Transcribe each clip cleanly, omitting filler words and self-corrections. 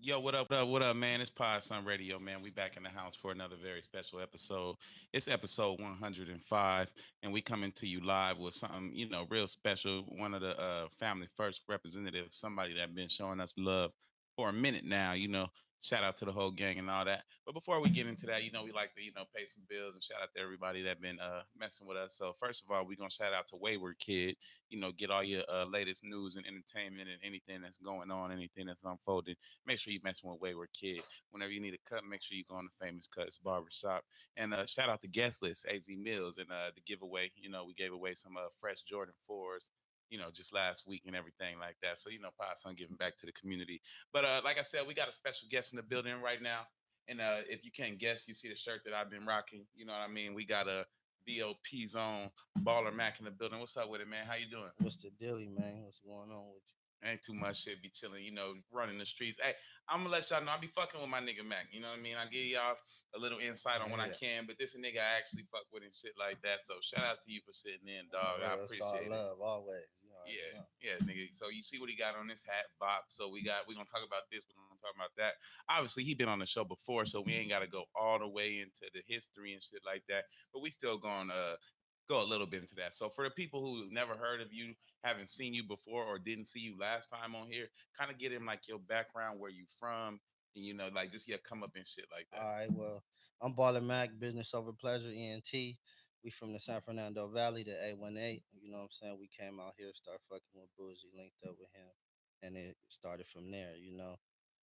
Yo, what up, man? It's Pod Sun Radio, man. We back in the house for another very special episode. It's episode 105, and we coming to you live with something, real special. One of the family first representatives, somebody that been showing us love for a minute now. Shout out to the whole gang and all that. But before we get into that, we like to, pay some bills and shout out to everybody that been messing with us. So first of all, we gonna shout out to Wayward Kid. Get all your latest news and entertainment and anything that's going on, anything that's unfolding. Make sure you messing with Wayward Kid. Whenever you need a cut, make sure you go on the Famous Cuts Barbershop. And shout out to guest list AZ Mills and the giveaway. We gave away some fresh Jordan 4s. Just last week and everything like that. So Pod Son giving back to the community. But like I said, we got a special guest in the building right now. And if you can't guess, you see the shirt that I've been rocking. You know what I mean? We got a BOP zone baller Mac in the building. What's up with it, man? How you doing? What's the dilly, man? What's going on with Ain't too much shit. Be chilling, running the streets. Hey, I'm gonna let y'all know I be fucking with my nigga Mac. You know what I mean? I give y'all a little insight on you? when I Yeah, can, but this a nigga I actually fuck with and shit like that. So shout out to you for sitting in, dog. I it's all appreciate it. love always. You already Yeah, know. yeah, nigga. So you see what he got on this hat, Bop. So we gonna talk about this. We're gonna talk about that. Obviously, he been on the show before, so we ain't gotta go all the way into the history and shit like that. But we still gonna go a little bit into that. So for the people who never heard of you, haven't seen you before, or didn't see you last time on here, kind of get him like your background, where you from, and like just come up and shit like that. All right, well, I'm Baller Mac, business over pleasure, ENT. We from the San Fernando Valley, the A18. You know what I'm saying? We came out here, start fucking with Bougie, linked up with him, and it started from there, you know.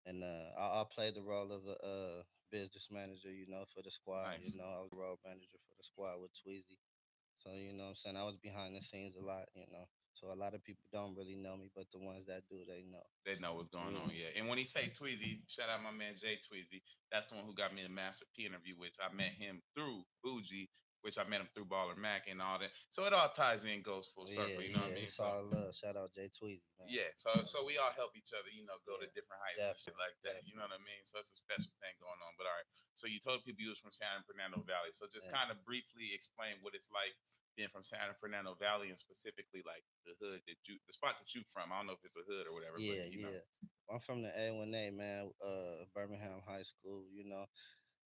And I played the role of a business manager, you know, for the squad. You Nice. know, I was road manager for the squad with Tweezy. So, you know what I'm saying? I was behind the scenes a lot, you know. So a lot of people don't really know me, but the ones that do, they know. They know what's going Yeah. on, yeah. And when he say Tweezy, shout out my man Jay Tweezy. That's the one who got me the Master P interview, which I met him through Bougie, which I met him through Baller Mac and all that. So it all ties in, goes full Yeah, circle. You know what I yeah, mean? it's So all love. Shout out Jay Tweezy, man. yeah, so we all help each other, go to Yeah, different heights and shit definitely, like that. You know definitely. what I mean? So it's a special thing going on. But all right, so you told people you was from San Fernando Valley. So just Yeah, kind of briefly explain what it's like being from San Fernando Valley and specifically like the spot that you from. I don't know if it's a hood or whatever, but yeah, yeah. I'm from the A1A, man. Birmingham High School. You know,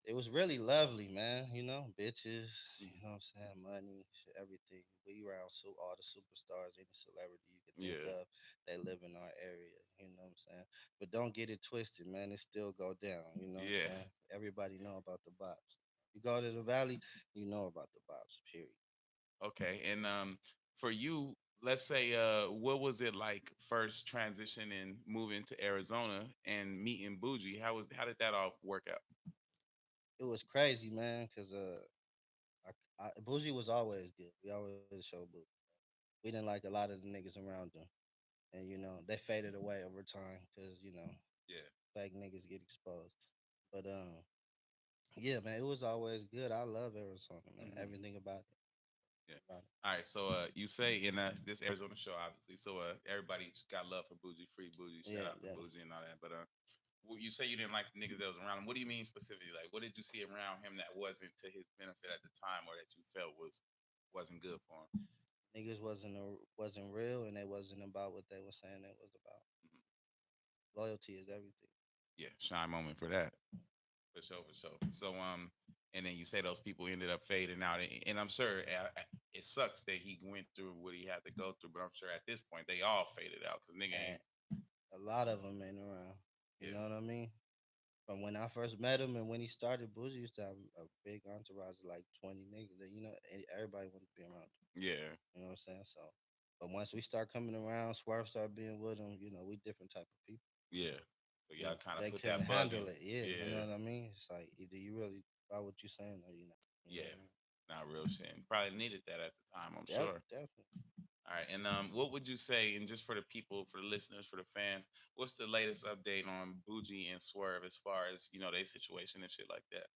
it was really lovely, man. You know, bitches. You know what I'm saying? Money, shit, everything. We around all the superstars, any celebrity you could think yeah, of, they live in our area. You know what I'm saying? But don't get it twisted, man. It still go down. You know what I'm yeah. saying? Everybody know about the bops. You go to the valley, you know about the bops. Period. Okay, and for you, let's say, what was it like first transitioning, moving to Arizona and meeting Bougie? How did that all work out? It was crazy, man, because Bougie was always good. We always showed Bougie. We didn't like a lot of the niggas around them, and you know they faded away over time because you know Yeah. fake niggas get exposed. But yeah, man, it was always good. I love Arizona, man. Hmm. Everything about it. Yeah. About it. All right. So you say in this Arizona show, obviously. So everybody's got love for Bougie, free Bougie. Shout Yeah, out to yeah. Bougie and all that. But you say you didn't like the niggas that was around him. What do you mean specifically? Like, what did you see around him that wasn't to his benefit at the time, or that you felt wasn't good for him? Niggas wasn't real, and they wasn't about what they were saying they was about. Hmm. Loyalty is everything. Yeah. Shy moment for that. For sure, for sure. So and then you say those people ended up fading out, and I'm sure it sucks that he went through what he had to go through, but I'm sure at this point they all faded out because nigga And ain't. a lot of them ain't around. You Yeah, know what I mean? From when I first met him and when he started, Bougie used to have a big entourage of like 20 niggas. That, you know, everybody wanted to be around him. yeah, You know what I'm saying? So, but once we start coming around, Swerve start being with him. You know, we different type of people. yeah. So You y'all know, kind of they put couldn't that bug in. handle it. Yeah, you know Yeah, what I mean? It's like either you really about what you saying or you not. You know yeah. what I mean? Not real shit. And probably needed that at the time, I'm sure. Definitely. All right, and what would you say? And just for the people, for the listeners, for the fans, what's the latest update on Bougie and Swerve as far as their situation and shit like that?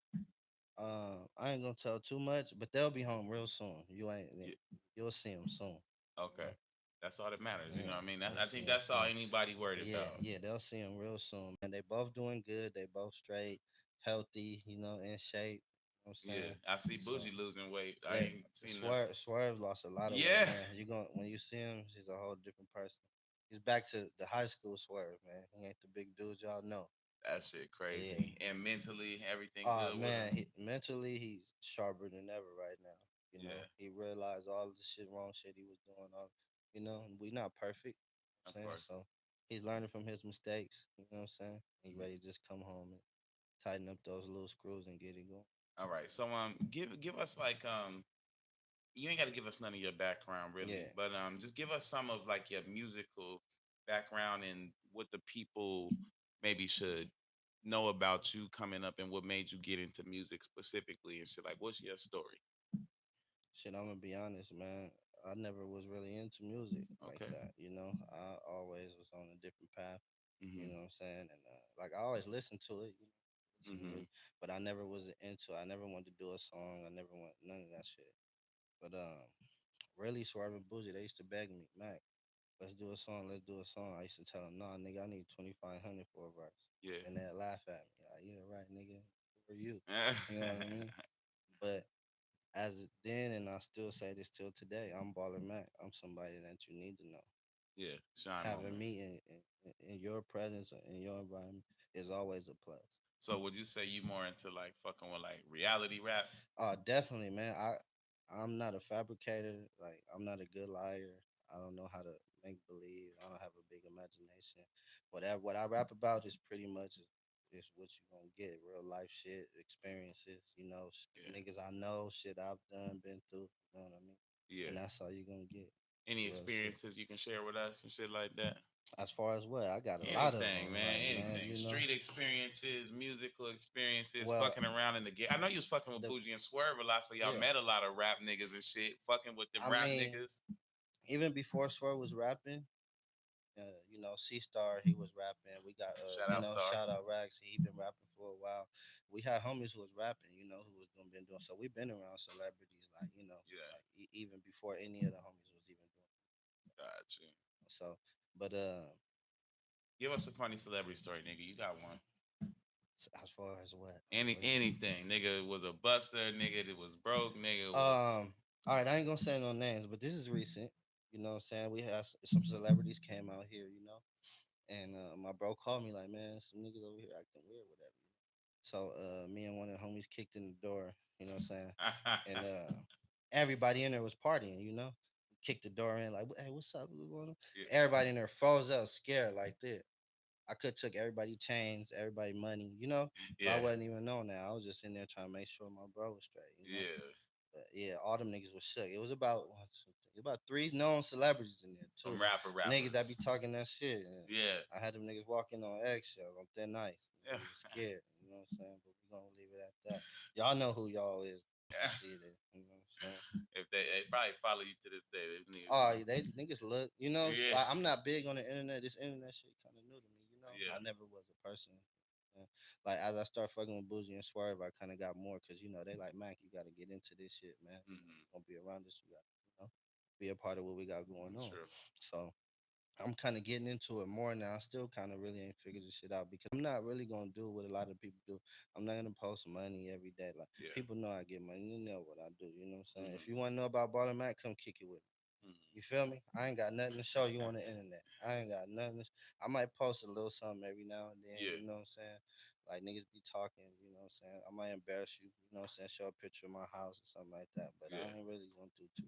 I ain't gonna tell too much, but they'll be home real soon. You ain't, Yeah. you'll see them soon. Okay, that's all that matters. You know Yeah, what I mean? you'll I see think them that's all soon. anybody worried Yeah, about. yeah, they'll see them real soon, man. They both doing good. They both straight, healthy, you know, in shape. You know what I'm Yeah, saying? I see So Bougie losing weight. I yeah, ain't seen the. Swerve lost a lot of weight, Yeah, man. You going when you see him, he's a whole different person. He's back to the high school Swerve, man. He ain't the big dude y'all know. That shit Yeah. crazy. And mentally, everything Oh good with man, him. mentally he's sharper than ever right now. You know, Yeah, he realized all the shit wrong shit he was doing. All you know, and we not perfect. of You know what I'm saying course. so. He's learning from his mistakes. You know what I'm saying? He Mhm. ready to just come home and tighten up those little screws and get it going. All right. So give us like you ain't got to give us none of your background really, Yeah. but just give us some of like your musical background and what the people maybe should know about you coming up and what made you get into music specifically and shit. Like, what's your story? Shit, I'm gonna be honest, man. I never was really into music like Okay. that. You know, I always was on a different path. You Mhm. know what I'm saying? And like I always listened to it, you know, listen to Mhm. it, but I never was into. I never wanted to do a song. I never want none of that shit. But really, Swerve and Bougie, they used to beg me, Mac, let's do a song. Let's do a song. I used to tell them, nah, nigga, I need 2,500 for a verse, Yeah. and they'd laugh at me, like, yeah, right, nigga, who are you? You know what I mean? But then, and I still say this till today, I'm Baller Mac. I'm somebody that you need to know. Yeah. Shine on Having me. me in your presence or in your environment is always a plus. So would you say you more into like fucking with like reality rap? Oh, definitely, man. I'm not a fabricator. Like I'm not a good liar. I don't know how to make believe. I don't have a big imagination. Whatever what I rap about is pretty much is what you gonna get. Real life shit, experiences. You know, Yeah. niggas I know, shit I've done, been through. You know what I mean? And Yeah. that's all you gonna get. Any Real shit. experiences you can share with us and shit like that? As far as what I got a lot of Anything, them. man. Like man, Anything. you know. Street experiences, musical experiences, Well, fucking around in the game. I know you was fucking with the Bougie and Swerve a lot, so y'all yeah. met a lot of rap niggas and shit. Fucking with them I rap mean, niggas. even before Swerve was rapping, you know, C Star, he was rapping. We got, Shout you out know, Star. shout out Rags. He been rapping for a while. We had homies who was rapping, you know, who was been doing. So we been around celebrities, like you know, Yeah, like even before any of the homies was even doing. got you. So, but Give us a funny celebrity story, nigga. You got one. as far as what, Anything. Nigga was a buster, nigga that was broke, nigga was all right, I ain't gonna say no names, but this is recent. You know what I'm saying? We had some celebrities came out here, you know, and my bro called me like, man, some niggas over here acting weird, whatever. So me and one of the homies kicked in the door, you know what I'm saying? And everybody in there was partying, you know? Kicked the door in, like, hey, what's up? What's going on? yeah. Everybody in there froze up, scared like that. I could took everybody chains, everybody money, you know? But I Yeah. wasn't even on that. I was just in there trying to make sure my bro was straight, you know? Yeah. But yeah, all them niggas was shook. It was about one, two, three, about three known celebrities in there too. Some Like niggas that rappers. be talking that shit. And Yeah. I had them niggas walking on eggshells on thin ice. Yeah. They was scared. You know what I'm saying? But we gonna leave it at that. Y'all know who y'all is. Shit, you know what I'm saying? If they probably follow you to this day, they niggas Oh, know. they niggas look. You know, Yeah. I'm not big on the internet. This internet shit kind of new to me. You know, Yeah. I never was a person. Like as I start fucking with Boozy and Swerve, I kind of got more because you know they like Mac. You got to get into this shit, man. You know, Mm-hmm. you gonna be around this. You got, you know, be a part of what we got going on. True. So I'm kind of getting into it more now. I still kind of really ain't figured this shit out because I'm not really gonna do what a lot of people do. I'm not gonna post money every day. Like Yeah. people know I get money. You know what I do. You know what I'm saying? If Mm-hmm. you want to know about Baller Mac, come kick it with me. You Mm-hmm. feel me? I ain't got nothing to show you on the internet. I ain't got nothing. I might post a little something every now and then. Yeah. You know what I'm saying? Like niggas be talking. You know what I'm saying? I might embarrass you. You know what I'm saying? Show a picture of my house or something like that. But Yeah. I ain't really gonna do too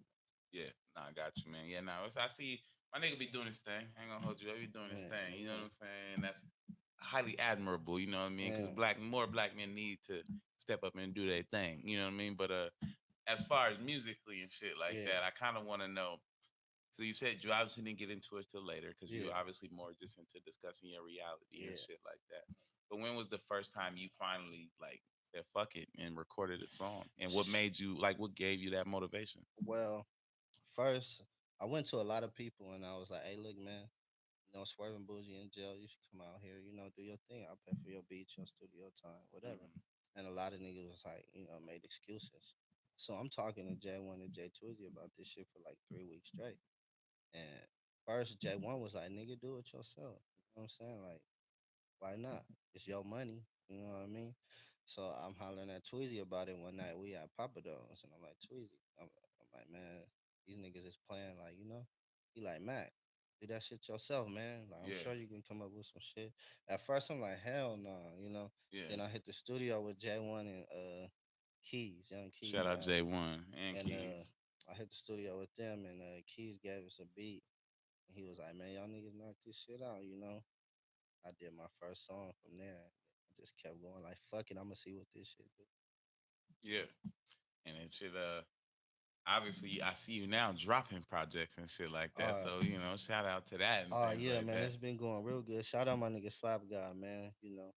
Yeah. Nah, I got you, man. Yeah, nah. I see my nigga be doing his thing. I ain't gonna hold you. He be doing much. his Yeah, thing. You know yeah, what I'm saying? That's highly admirable. You know what I mean? Because yeah. more black men need to step up and do their thing. You know what I mean? But as far as musically and shit like Yeah, that, I kind of want to know. So you said you obviously didn't get into it till later because you yeah, obviously more just into discussing your reality and yeah. shit like that. But when was the first time you finally like said fuck it and recorded a song? And what made you like? What gave you that motivation? Well, first, I went to a lot of people and I was like, hey, look, man, you know, Swerving Bougie in jail. You should come out here, you know, do your thing. I'll pay for your beats, your studio time, whatever. Mm-hmm. And a lot of niggas was like, you know, made excuses. So I'm talking to J1 and J Twizzy about this shit for like 3 weeks straight. And first, J1 was like, nigga, do it yourself. You know what I'm saying? Like, why not? It's your money. You know what I mean? So I'm hollering at Tweezy about it one night. We at Papa Do's, and I'm like, Tweezy, I'm like, man, these niggas is playing like, you know. He like Mac. do that shit yourself, man. Like I'm Yeah, sure you can come up with some shit. At first I'm like, hell no, you know. yeah. Then I hit the studio with J1 and Keys, Young Keys Shout out rather. J1 and And Keys. I hit the studio with them and Keys gave us a beat. And he was like, man, y'all niggas knock this shit out, you know. I did my first song from there. I just kept going like, fuck it, I'ma see what this shit do. Yeah, and it should obviously I see you now dropping projects and shit like that. Uh So shout out to that and Oh things yeah, like man, that. it's been going real good. Shout out my nigga Slap God, man. You know,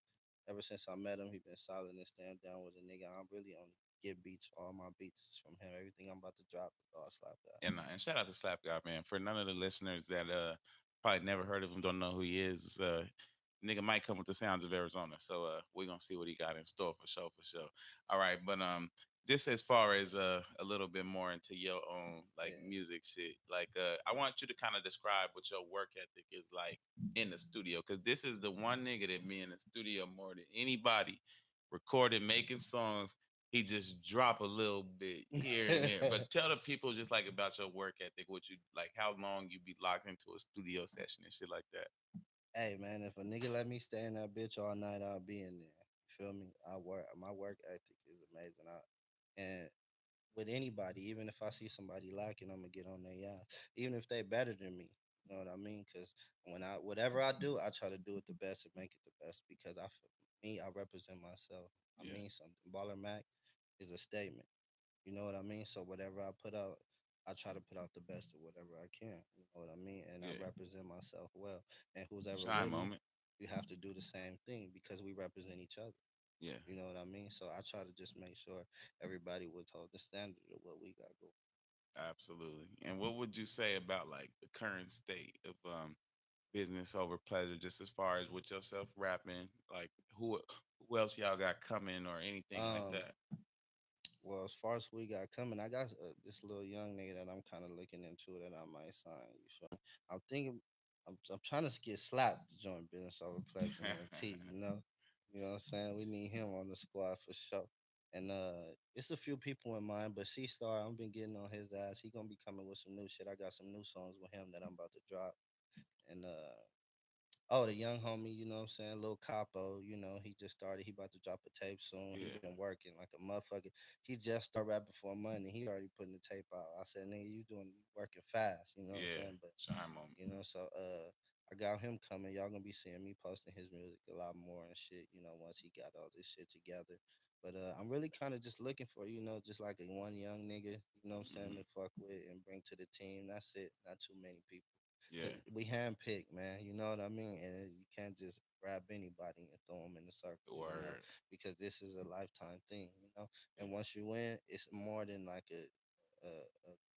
ever since I met him, he been solid and stand down with a nigga. I'm really only get beats. All my beats is from him. Everything I'm about to drop is all Slap God. And shout out to Slap God, man. For none of the listeners that probably never heard of him, don't know who he is. Nigga might come with the sounds of Arizona. So we're gonna see what he got in store for sure, for sure. All right, but just as far as a little bit more into your own like Yeah. music shit, like I want you to kind of describe what your work ethic is like in the studio, because this is the one nigga that me in the studio more than anybody recorded making songs. He just drop a little bit here and there. But tell the people just like about your work ethic, what you like, how long you be locked into a studio session and shit like that. Hey man, if a nigga let me stay in that bitch all night, I'll be in there. You feel me? I work. My work ethic is amazing. And with anybody, even if I see somebody lacking, I'm gonna get on their ass, even if they better than me. You know what I mean? Because when I whatever I do, I try to do it the best and make it the best. Because me, I represent myself. I Yeah, mean something. Baller Mac is a statement. You know what I mean? So whatever I put out, I try to put out the best of whatever I can. You know what I mean? And I yeah. represent myself well. And who's ever Shine with me, moment. you have to do the same thing because we represent each other. Yeah, You know what I mean? So I try to just make sure everybody would hold the standard of what we got going. absolutely. And what would you say about like the current state of business over pleasure, just as far as with yourself rapping, like who else y'all got coming or anything like Um, that? well, as far as we got coming, I got this little young nigga that I'm kind of looking into that I might sign. You feel me? I'm thinking, I'm trying to get slapped to join business over pleasure and T. You know what I'm saying? We need him on the squad for sure. And it's a few people in mind, but C Star, I've been getting on his ass. He gonna be coming with some new shit. I got some new songs with him that I'm about to drop. And oh, the young homie, you know what I'm saying? Lil Capo, you know, he just started. He about to drop a tape soon. He been Yeah, working like a motherfucker. He just started rapping for money. He already putting the tape out. I said, nigga, you working fast, you know what I'm yeah. saying? But Shine moment. so I got him coming. Y'all gonna be seeing me posting his music a lot more and shit, once he got all this shit together. But I'm really kind of just looking for, just like a one young nigga, you know what I'm saying, Hmm. to fuck with and bring to the team. That's it. Not too many people. Cause Yeah, we handpicked, man. You know what I mean? And you can't just grab anybody and throw them in the circle, word. because this is a lifetime thing. Yeah, And once you win, it's more than like a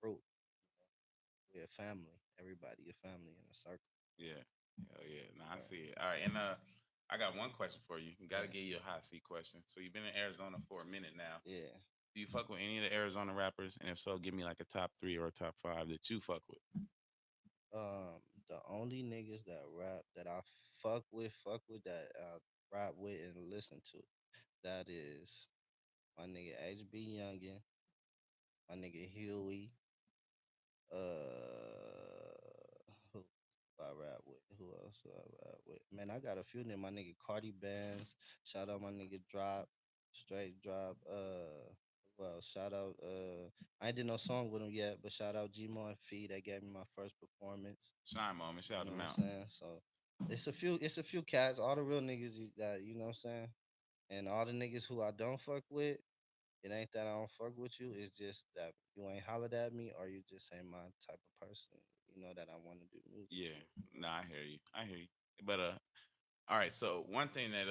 group. We're a family. Everybody a family in a circle. yeah. Hell yeah. Nah, I Right. see it. All right, and I got one question for you. Got to Yeah. give you a hot seat question. So you've been in Arizona for a minute now. Yeah. Do you fuck with any of the Arizona rappers? And if so, give me like a top three or a top five that you fuck with. The only niggas that rap that I fuck with that I rap with and listen to, that is my nigga HB Youngin, my nigga Huey, who I rap with? Who else do I rap with? Man, I got a few names. My nigga Cardi Bands. Shout out my nigga Drop. Straight Drop. Well, shout out. I ain't did no song with him yet, but shout out Gmo and Fee. They gave me my first performance. Shine moment, You shout know them what I'm out. saying? So it's a few cats. All the real niggas that you know what I'm saying, and all the niggas who I don't fuck with. It ain't that I don't fuck with you. It's just that you ain't hollered at me or you just ain't my type of person. You know that I want to do music Yeah, with. nah, I hear you. I hear you. But all right. So one thing that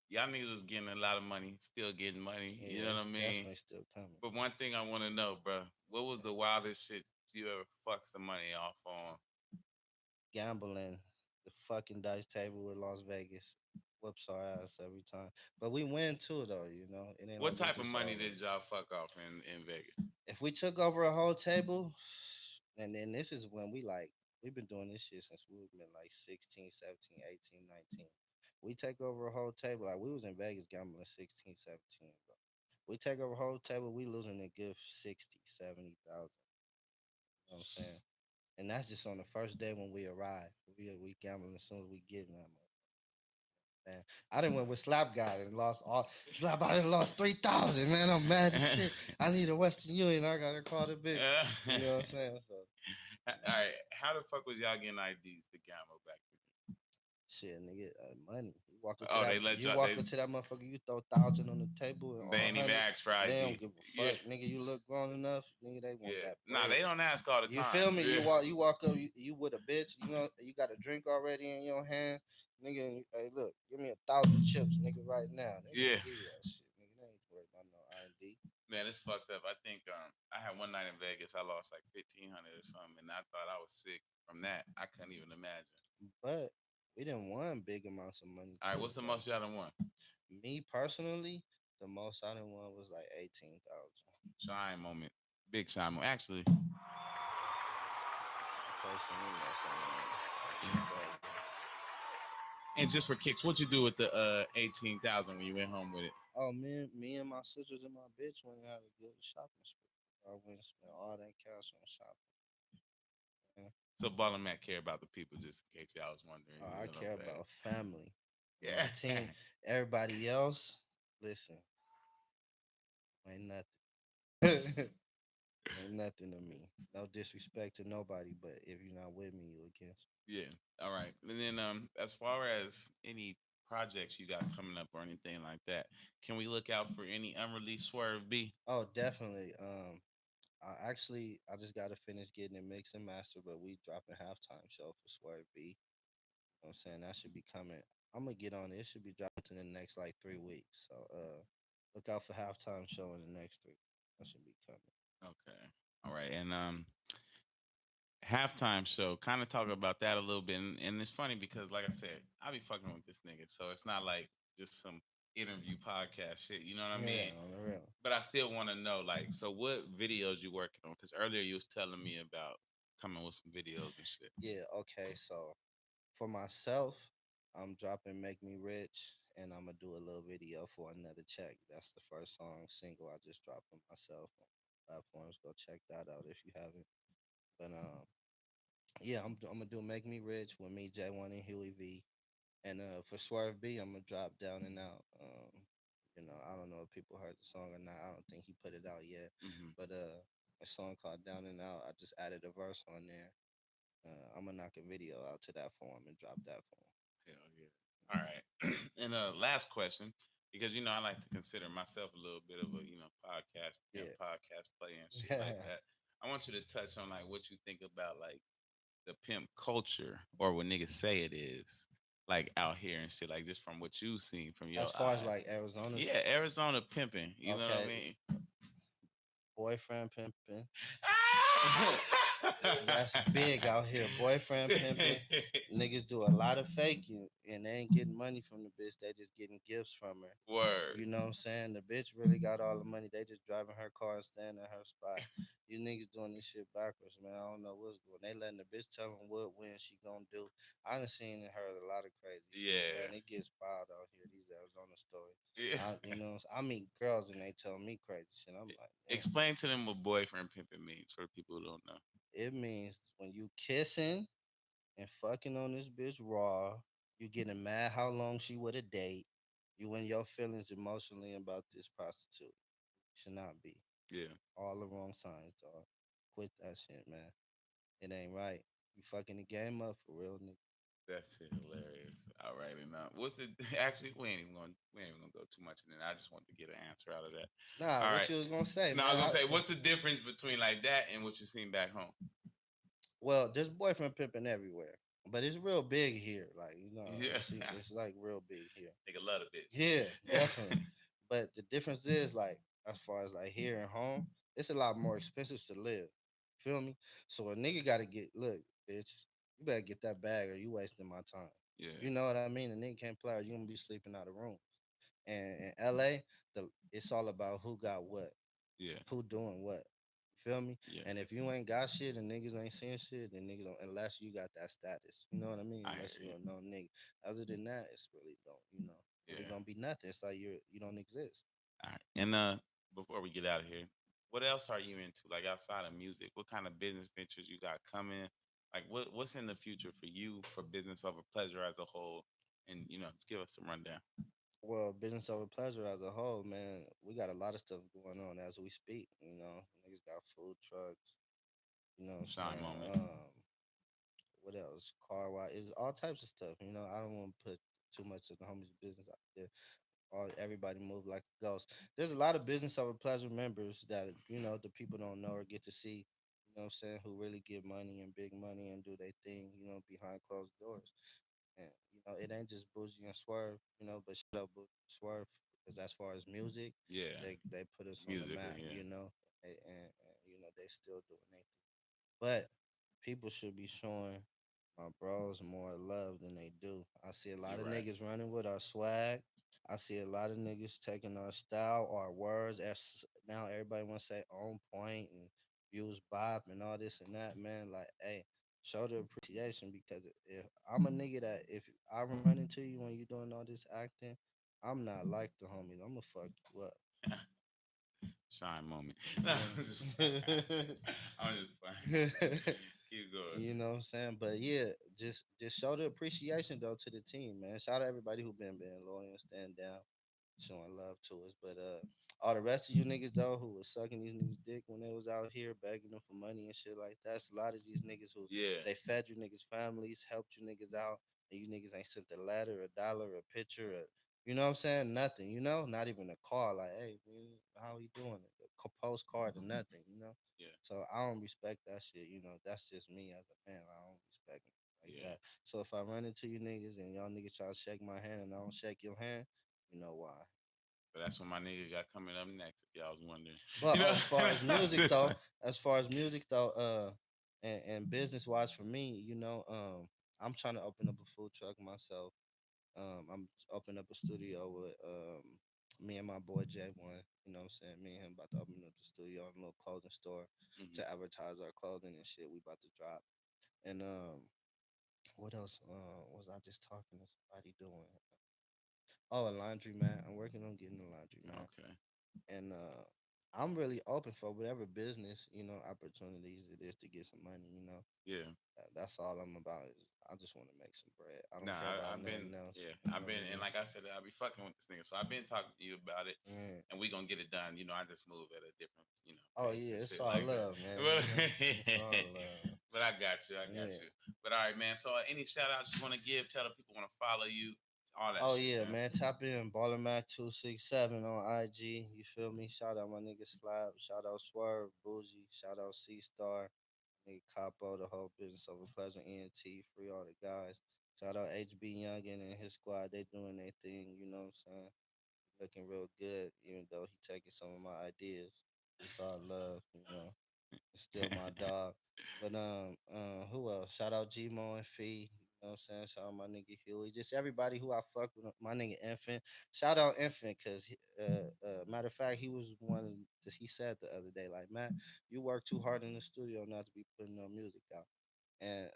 y'all niggas was getting a lot of money, still getting money. You Yeah, know what I it's mean? definitely still coming. But one thing I want to know, bro, what was the wildest shit you ever fucked some money off on? Gambling, the fucking dice table with Las Vegas whoops our ass every time. But we win too, though. It ain't What like it's type of just money over. did y'all fuck off in Vegas? If we took over a whole table, and then this is when we've been doing this shit since we've been like 16, 17, 18, 19. We take over a whole table. Like we was in Vegas gambling 16, 17, bro. We take over a whole table, we losing a good 60, 70,000. You know what I'm saying? and that's just on the first day when we arrive. We gambling as soon as we get in that man. I didn't went with Slap God and lost all Slap. I done lost 3,000. Man, I'm mad as shit. I need a Western Union. I gotta call the big. You know what I'm saying? So All right, how the fuck was y'all getting IDs to gamble back then? shit, nigga, money. You walk up to Oh, that. they let You y'all. walk up to that motherfucker. You throw 1,000 on the table and They all ain't even hundreds. asked for They don't ID. give a Yeah, fuck, nigga. You look grown enough, nigga. They want yeah. that Nah, they bread. don't ask all the You time. feel me? Yeah. You walk up, you with a bitch. You know, you got a drink already in your hand, nigga. Hey, look, give me 1,000 chips, nigga, right now. They Yeah. gonna give you that shit, nigga. They ain't worried about no ID. Man, it's fucked up. I think I had one night in Vegas. I lost like 1,500 or something, and I thought I was sick from that. I couldn't even imagine. But we didn't won big amounts of money All right, too. what's the Like most y'all done won? me personally, the most I done won was like 18,000. Shine moment, big shine moment. Actually, Personally, that's like 18,000. and just for kicks, what you do with the 18,000 when you went home with it? Oh, me and my sisters and my bitch went and had a good shopping spree. I went and spent all that cash on shopping. Man. So Ball and Matt care about the people, just in case y'all was wondering. I You know care what I'm about family. My saying? team, everybody else, listen, ain't nothing. Ain't nothing to me. No disrespect to nobody, but if you're not with me, you against Yeah. All right. And then as far as any projects you got coming up or anything like that, can we look out for any unreleased Swerve B? me. Oh, definitely. I just gotta finish getting it mixed and mastered, but we dropping halftime show for Swerve B. You know what I'm saying that should be coming. I'm gonna get on it. It should be dropping in the next like 3 weeks. So look out for halftime show in the next 3 weeks. That should be coming. Okay. All right. And halftime show, kind of talk about that a little bit. And it's funny because like I said, I be fucking with this nigga. So it's not like just some interview podcast shit. You know what I Yeah, mean? on the real. But I still want to know, like, so what videos you working on? Because earlier you was telling me about coming with some videos and shit. Yeah, okay. So for myself, I'm dropping Make Me Rich and I'm gonna do a little video for Another Check. That's the first song single I just dropped for myself on platforms. Go check that out if you haven't. But yeah, I'm gonna do Make Me Rich with me, J1 and Huey V. And for Swerve B, I'm gonna drop Down and Out. You know, I don't know if people heard the song or not. I don't think he put it out yet. Hmm. But a song called Down and Out, I just added a verse on there. I'm gonna knock a video out to that form and drop that form. Hell yeah. All right. And last question, because I like to consider myself a little bit of a podcast and Yeah. podcast player and shit like that. I want you to touch on like what you think about like the pimp culture or what niggas say it is like out here and shit, like just from what you've seen from your As far as eyes. like Arizona's, Yeah, Arizona pimping. You know what I okay, mean? boyfriend pimping. That's big Ah! out here. Boyfriend pimping. Niggas do a lot of faking and they ain't getting money from the bitch. They just getting gifts from her. Word. You know what I'm saying? The bitch really got all the money. They just driving her car and staying at her spot. You niggas doing this shit backwards, man. I don't know what's going. They letting the bitch tell them what when she gonna do. I done seen and heard a lot of crazy shit, Yeah. man. It gets wild out here. These Arizona stories. Yeah. You know, I meet girls and they tell me crazy shit. I'm like, damn. Explain to them what boyfriend pimping means for the people who don't know. It means when you kissing and fucking on this bitch raw, you getting mad how long she would a date. You in your feelings emotionally about this prostitute. Should not be. Yeah. All the wrong signs, dog. Quit that shit, man. It ain't right. You fucking the game up for real, nigga. That shit hilarious. All right, and what's it? Actually, we ain't even gonna go too much in it. I just want to get an answer out of that. Nah, All what right. you was gonna say, Now I man? was gonna say, what's the difference between like that and what you seen back home? Well, there's boyfriend pimping everywhere, but it's real big here. Like Yeah, it's like real big here. nigga love a Yeah, bitch. definitely. But the difference is like as far as like here and home, it's a lot more expensive to live. Feel me? So a nigga gotta look, bitch, you better get that bag or you wasting my time. Yeah, You know what I mean? A nigga can't play or you gonna be sleeping out of rooms. And in LA, it's all about who got what, yeah, who doing what. You feel me? yeah. And if you ain't got shit and niggas ain't seeing shit, then niggas don't, unless you got that status. You know what I mean? I Unless hear you you. a known nigga. Other than that, it's really really Yeah. gonna be nothing. It's like you don't exist. All right. And before we get out of here, what else are you into? Like outside of music, what kind of business ventures you got coming? Like what's in the future for you for business over pleasure as a whole? And just give us a rundown. Well, business over pleasure as a whole, man, we got a lot of stuff going on as we speak. Niggas got food trucks. You know what I'm Shine saying? moment. What else? Car wash is all types of stuff. I don't want to put too much of the homies' business out there. All everybody move like a ghost. There's a lot of business over pleasure members that the people don't know or get to see. You know what I'm saying? Who really get money and big money and do their thing. Behind closed doors. And it ain't just Bougie and Swerve. But shout out Bougie and Swerve because as far as music, Yeah, they put us on the musically. map. Yeah, And they still doing their thing. But people should be showing my bros more love than they do. I see a lot you're of right. niggas running with our swag. I see a lot of niggas taking our style, our words. As now everybody want to say on point and use bop and all this and that. Man, like, hey, show the appreciation because if I'm a nigga that if I run into you when you doing all this acting, I'm not like the homies. I'm gonna fuck you up. Shine moment. No, I'm just, You know? I'm just fine. Keep going. You know what I'm saying? But yeah, just show the appreciation though to the team, man. Shout out everybody who been being loyal and stand down, showing love to us. But all the rest of you niggas though who was sucking these niggas dick when they was out here begging them for money and shit like that. It's a lot of these niggas who Yeah, they fed you niggas families, helped you niggas out, and you niggas ain't sent a letter, a dollar, a picture, you know what I'm saying? Nothing, not even a call. Like, hey, man, how he doing? A postcard or nothing, yeah, So I don't respect that shit. That's just me as a man. I don't respect it like yeah. that. So if I run into you niggas and y'all niggas try to shake my hand and I don't shake your hand, you know why. But that's what my nigga got coming up next. If y'all was wondering, But you know. as far as music though, and business wise for me, I'm trying to open up a food truck myself. I'm opening up a studio with me and my boy J1. You know what I'm saying? Me and him about to open up the studio and a little clothing store Mhm. to advertise our clothing and shit we about to drop. And what else was I just talking to somebody doing? Oh, a laundry mat. I'm working on getting a laundry mat. Okay. And I'm really open for whatever business, opportunities it is to get some money, Yeah. That's all I'm about. I just want to make some bread. I don't Nah, care about I've been, nothing else. yeah, You I've know what been, I and mean? like I said, I'll be fucking with this nigga. So I've been talking to you about it, Yeah. and we gonna get it done. I just move at a different, Oh pace yeah, and it's shit all like that. love, man. But, It's all love. but I got you, I got Yeah. you. But all right, man. So any shout outs you want to give? Tell the people want to follow you, all that Oh shit, yeah, man. man. Tap in Baller Mac 267 on IG. You feel me? Shout out my nigga Slab. Shout out Swerve, Bougie. Shout out C Star. Nigga Capo, the whole business over Pleasure ENT. Free all the guys. Shout out HB Youngin and his squad. They doing their thing. You know what I'm saying? Looking real good, even though he taking some of my ideas. It's all love, It's still my dog. But who else? Shout out Gmo and Fee. You know what I'm saying? Shout out my nigga Huey. Just everybody who I fuck with. My nigga Infant. Shout out Infant, cause matter of fact, he was one. He said the other day, like, Matt, you work too hard in the studio not to be putting no music out. And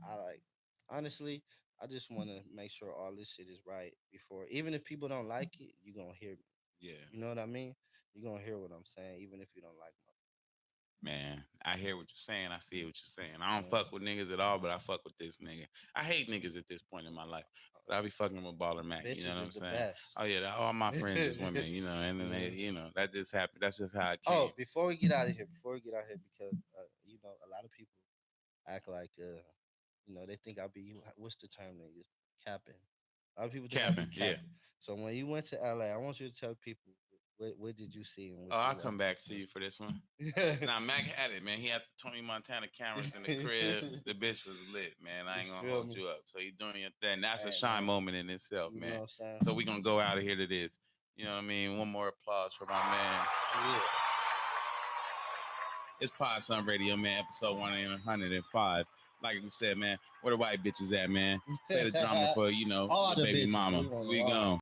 I like, honestly, I just want to make sure all this shit is right before, even if people don't like it, you gonna hear me. Yeah. You know what I mean? You gonna hear what I'm saying, even if you don't like Man, I hear what you're saying. I see what you're saying. I don't my. fuck with niggas at all, but I fuck with this nigga. I hate niggas at this point in my life, but I be fucking with Baller Mac. You know Bitches what is I'm the saying? best. Oh yeah, all my friends is women. And then they, Yeah. that just happened. That's just how it came. Oh, before we get out of here, because a lot of people act like they think I'll be what's the term they use? Capping. A lot of people think I'll be Capping, yeah. capping. So when you went to LA, I want you to tell people what did you see and what Oh, you I'll come walked back to into. you for this one. Now Mac had it, man. He had the Tony Montana cameras in the crib. The bitch was lit, man. I You ain't gonna feel hold me? you up. So you doing your thing. That's a Hey shine man, moment in itself, you know man. what I'm saying? So we gonna go out of here to this. You know what I mean? One more applause for my man. Yeah. It's Pod Sun Radio, man. Episode 105. Like we said, man, where the white bitches at, man? Say the drama for, All the the baby bitches. mama. We want them We all. gone.